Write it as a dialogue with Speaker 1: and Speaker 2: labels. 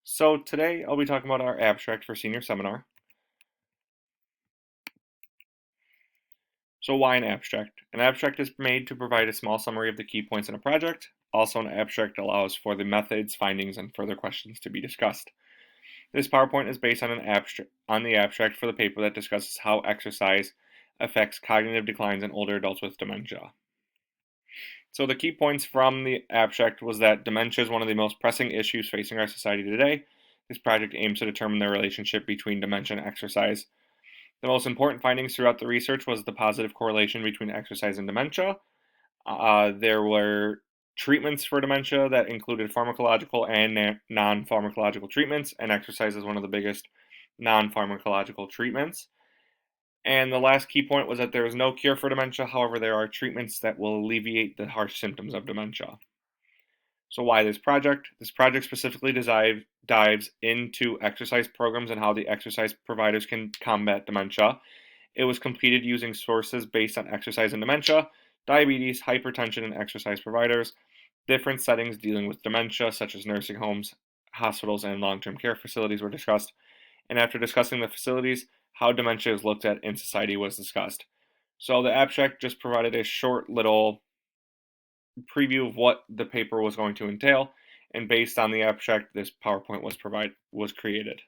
Speaker 1: So today I'll be talking about our abstract for senior seminar. So why an abstract? An abstract is made to provide a small summary of the key points in a project. Also, an abstract allows for the methods, findings, and further questions to be discussed. This PowerPoint is based on the abstract for the paper that discusses how exercise affects cognitive declines in older adults with dementia. So the key points from the abstract was that dementia is one of the most pressing issues facing our society today. This project aims to determine the relationship between dementia and exercise. The most important findings throughout the research was the positive correlation between exercise and dementia. There were treatments for dementia that included pharmacological and non-pharmacological treatments, and exercise is one of the biggest non-pharmacological treatments. And the last key point was that there is no cure for dementia. However, there are treatments that will alleviate the harsh symptoms of dementia. So why this project? This project specifically dives into exercise programs and how the exercise providers can combat dementia. It was completed using sources based on exercise and dementia, diabetes, hypertension, and exercise providers, different settings dealing with dementia, such as nursing homes, hospitals, and long-term care facilities were discussed. And after discussing the facilities, how dementia is looked at in society was discussed. So the abstract just provided a short little preview of what the paper was going to entail, and based on the abstract, this PowerPoint was created.